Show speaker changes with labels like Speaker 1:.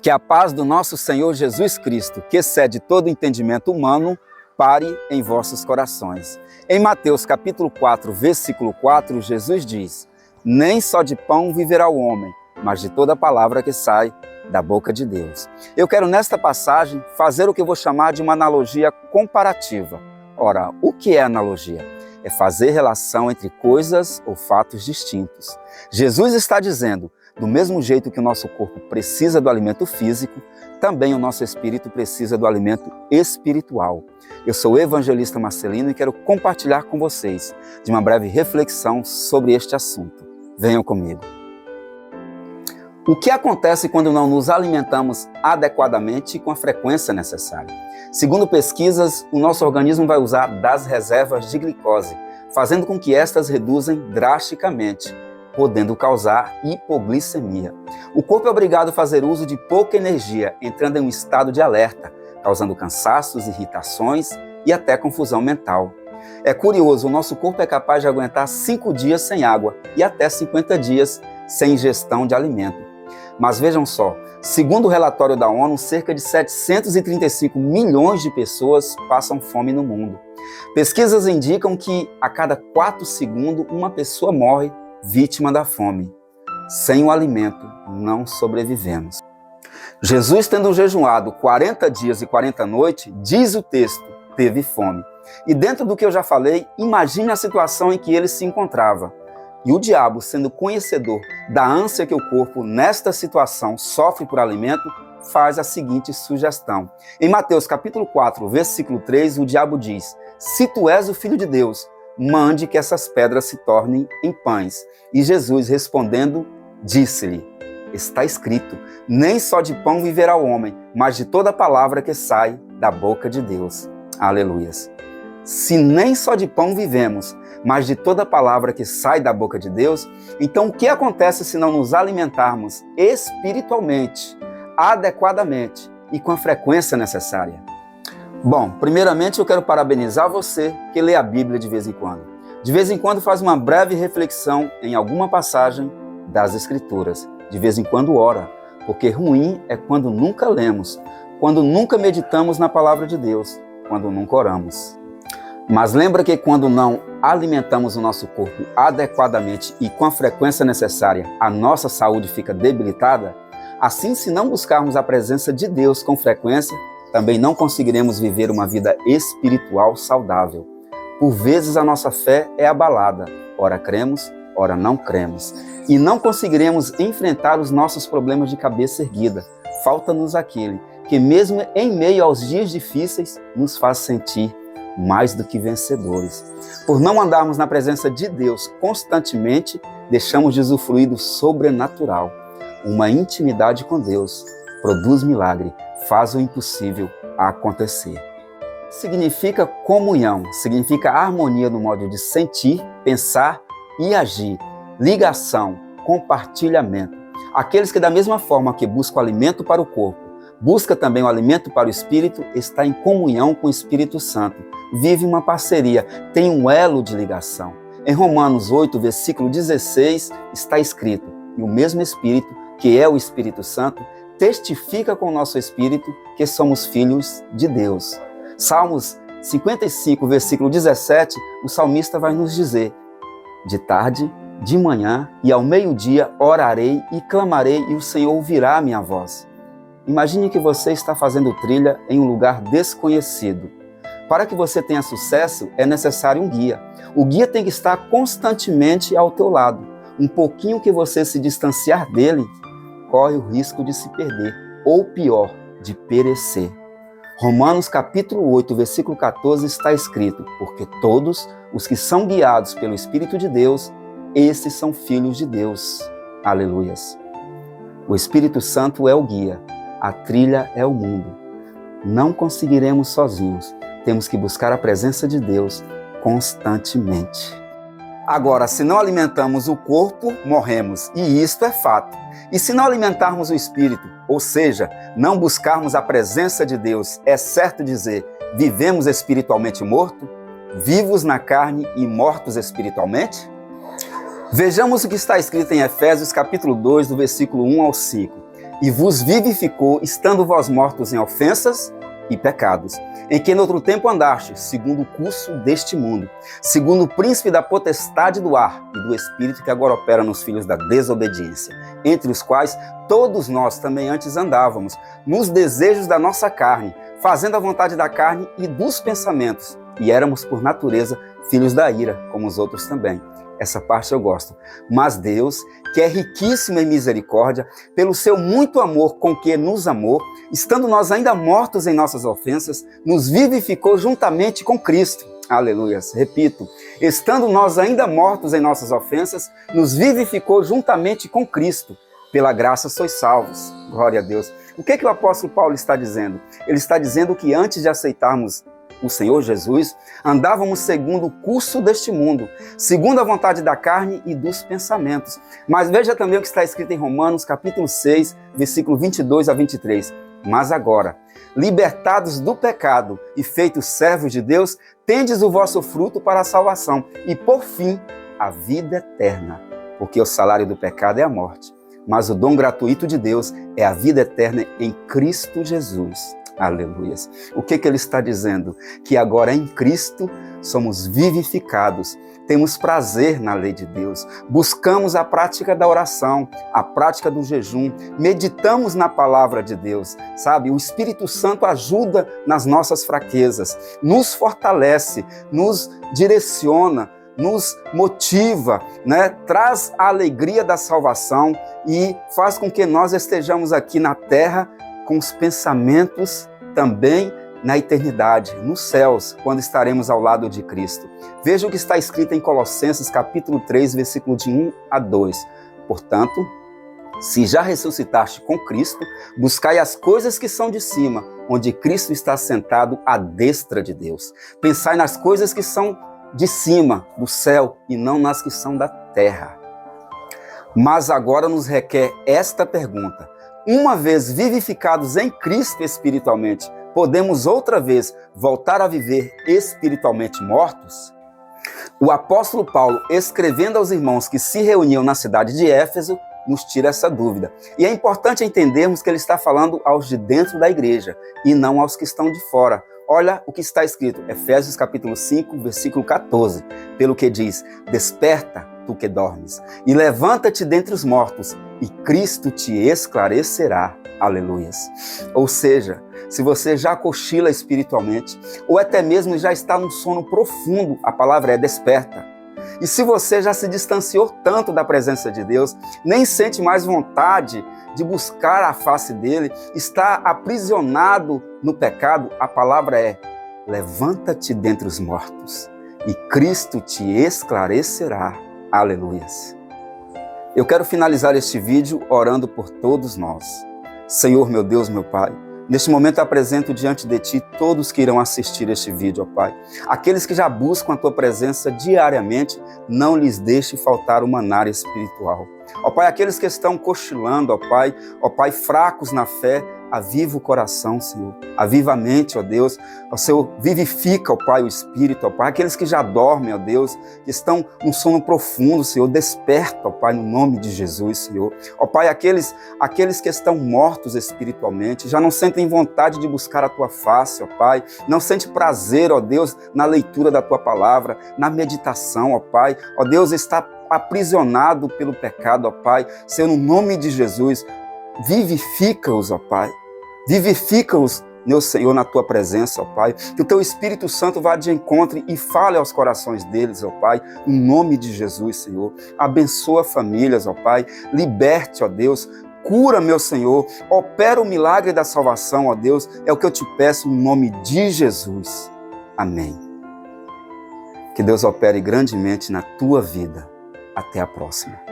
Speaker 1: Que a paz do nosso Senhor Jesus Cristo, que excede todo entendimento humano, pare em vossos corações. Em Mateus capítulo 4, versículo 4, Jesus diz: nem só de pão viverá o homem, mas de toda palavra que sai da boca de Deus. Eu quero nesta passagem fazer o que eu vou chamar de uma analogia comparativa. Ora, o que é analogia? É fazer relação entre coisas ou fatos distintos. Jesus está dizendo: do mesmo jeito que o nosso corpo precisa do alimento físico, também o nosso espírito precisa do alimento espiritual. Eu sou o evangelista Marcelino e quero compartilhar com vocês de uma breve reflexão sobre este assunto. Venham comigo. O que acontece quando não nos alimentamos adequadamente e com a frequência necessária? Segundo pesquisas, o nosso organismo vai usar das reservas de glicose, fazendo com que estas reduzem drasticamente, podendo causar hipoglicemia. O corpo é obrigado a fazer uso de pouca energia, entrando em um estado de alerta, causando cansaços, irritações e até confusão mental. É curioso, o nosso corpo é capaz de aguentar 5 dias sem água e até 50 dias sem ingestão de alimento. Mas vejam só, segundo o relatório da ONU, cerca de 735 milhões de pessoas passam fome no mundo. Pesquisas indicam que a cada 4 segundos uma pessoa morre vítima da fome. Sem o alimento, não sobrevivemos. Jesus, tendo jejuado 40 dias e 40 noites, diz o texto, teve fome. E dentro do que eu já falei, imagine a situação em que ele se encontrava. E o diabo, sendo conhecedor da ânsia que o corpo, nesta situação, sofre por alimento, faz a seguinte sugestão. Em Mateus capítulo 4, versículo 3, o diabo diz: se tu és o Filho de Deus, mande que essas pedras se tornem em pães. E Jesus, respondendo, disse-lhe: está escrito, nem só de pão viverá o homem, mas de toda palavra que sai da boca de Deus. Aleluias. Se nem só de pão vivemos, mas de toda palavra que sai da boca de Deus, então o que acontece se não nos alimentarmos espiritualmente, adequadamente e com a frequência necessária? Bom, primeiramente eu quero parabenizar você que lê a Bíblia de vez em quando. De vez em quando faz uma breve reflexão em alguma passagem das Escrituras. De vez em quando ora, porque ruim é quando nunca lemos, quando nunca meditamos na palavra de Deus, quando nunca oramos. Mas lembra que quando não alimentamos o nosso corpo adequadamente e com a frequência necessária, a nossa saúde fica debilitada? Assim, se não buscarmos a presença de Deus com frequência, também não conseguiremos viver uma vida espiritual saudável. Por vezes a nossa fé é abalada, ora cremos, ora não cremos, e não conseguiremos enfrentar os nossos problemas de cabeça erguida. Falta-nos aquele que mesmo em meio aos dias difíceis nos faz sentir mais do que vencedores. Por não andarmos na presença de Deus constantemente, deixamos de usufruir do sobrenatural. Uma intimidade com Deus produz milagre, faz o impossível acontecer. Significa comunhão, significa harmonia no modo de sentir, pensar e agir, ligação, compartilhamento. Aqueles que da mesma forma que buscam alimento para o corpo, busca também o alimento para o Espírito, está em comunhão com o Espírito Santo, vive uma parceria, tem um elo de ligação. Em Romanos 8, versículo 16, está escrito: e o mesmo Espírito, que é o Espírito Santo, testifica com o nosso Espírito que somos filhos de Deus. Salmos 55, versículo 17, o salmista vai nos dizer: de tarde, de manhã e ao meio-dia orarei e clamarei e o Senhor ouvirá a minha voz. Imagine que você está fazendo trilha em um lugar desconhecido. Para que você tenha sucesso, é necessário um guia. O guia tem que estar constantemente ao teu lado. Um pouquinho que você se distanciar dele, corre o risco de se perder, ou pior, de perecer. Romanos capítulo 8, versículo 14 está escrito: porque todos os que são guiados pelo Espírito de Deus, esses são filhos de Deus. Aleluias. O Espírito Santo é o guia. A trilha é o mundo. Não conseguiremos sozinhos. Temos que buscar a presença de Deus constantemente. Agora, se não alimentamos o corpo, morremos. E isto é fato. E se não alimentarmos o espírito, ou seja, não buscarmos a presença de Deus, é certo dizer, vivemos espiritualmente morto? Vivos na carne e mortos espiritualmente? Vejamos o que está escrito em Efésios capítulo 2, do versículo 1 ao 5. e vos vivificou, estando vós mortos em ofensas e pecados, em que noutro tempo andastes, segundo o curso deste mundo, segundo o príncipe da potestade do ar e do espírito que agora opera nos filhos da desobediência, entre os quais todos nós também antes andávamos, nos desejos da nossa carne, fazendo a vontade da carne e dos pensamentos, e éramos por natureza filhos da ira, como os outros também. Essa parte eu gosto. Mas Deus, que é riquíssimo em misericórdia, pelo seu muito amor com que nos amou, estando nós ainda mortos em nossas ofensas, nos vivificou juntamente com Cristo. Aleluias. Repito, estando nós ainda mortos em nossas ofensas, nos vivificou juntamente com Cristo. Pela graça sois salvos. Glória a Deus. O que o apóstolo Paulo está dizendo? Ele está dizendo que antes de aceitarmos o Senhor Jesus, andávamos segundo o curso deste mundo, segundo a vontade da carne e dos pensamentos. Mas veja também o que está escrito em Romanos, capítulo 6, versículo 22 a 23. Mas agora, libertados do pecado e feitos servos de Deus, tendes o vosso fruto para a salvação e, por fim, a vida eterna. Porque o salário do pecado é a morte, mas o dom gratuito de Deus é a vida eterna em Cristo Jesus. Aleluias. O que ele está dizendo? Que agora em Cristo somos vivificados, temos prazer na lei de Deus, buscamos a prática da oração, a prática do jejum, meditamos na palavra de Deus, sabe? O Espírito Santo ajuda nas nossas fraquezas, nos fortalece, nos direciona, nos motiva, né? Traz a alegria da salvação e faz com que nós estejamos aqui na terra com os pensamentos também na eternidade, nos céus, quando estaremos ao lado de Cristo. Veja o que está escrito em Colossenses capítulo 3, versículo de 1 a 2. Portanto, se já ressuscitaste com Cristo, buscai as coisas que são de cima, onde Cristo está sentado à destra de Deus. Pensai nas coisas que são de cima, do céu, e não nas que são da terra. Mas agora nos requer esta pergunta: uma vez vivificados em Cristo espiritualmente, podemos outra vez voltar a viver espiritualmente mortos? O apóstolo Paulo, escrevendo aos irmãos que se reuniam na cidade de Éfeso, nos tira essa dúvida. E é importante entendermos que ele está falando aos de dentro da igreja e não aos que estão de fora. Olha o que está escrito, Efésios capítulo 5, versículo 14, pelo que diz: desperta, tu que dormes, e levanta-te dentre os mortos, e Cristo te esclarecerá. Aleluias. Ou seja, se você já cochila espiritualmente, ou até mesmo já está num sono profundo, a palavra é desperta. E se você já se distanciou tanto da presença de Deus, nem sente mais vontade de buscar a face dele, está aprisionado no pecado, a palavra é: levanta-te dentre os mortos, e Cristo te esclarecerá. Aleluias. Eu quero finalizar este vídeo orando por todos nós. Senhor, meu Deus, meu Pai, neste momento eu apresento diante de Ti todos que irão assistir este vídeo, ó Pai. Aqueles que já buscam a Tua presença diariamente, não lhes deixe faltar o maná espiritual. Ó Pai, aqueles que estão cochilando, ó Pai, fracos na fé, aviva o coração, Senhor. Aviva a mente, ó Deus. Ó Senhor, vivifica, ó Pai, o espírito, ó Pai. Aqueles que já dormem, ó Deus, que estão num sono profundo, Senhor, desperta, ó Pai, no nome de Jesus, Senhor. Ó Pai, aqueles que estão mortos espiritualmente, já não sentem vontade de buscar a Tua face, ó Pai. Não sente prazer, ó Deus, na leitura da Tua palavra, na meditação, ó Pai. Ó Deus, está aprisionado pelo pecado, ó Pai. Senhor, no nome de Jesus, vivifica-os, ó Pai. Vivifica-os, meu Senhor, na Tua presença, ó Pai. Que o Teu Espírito Santo vá de encontro e fale aos corações deles, ó Pai. Em nome de Jesus, Senhor. Abençoa famílias, ó Pai. Liberte, ó Deus. Cura, meu Senhor. Opera o milagre da salvação, ó Deus. É o que eu te peço em nome de Jesus. Amém. Que Deus opere grandemente na tua vida. Até a próxima.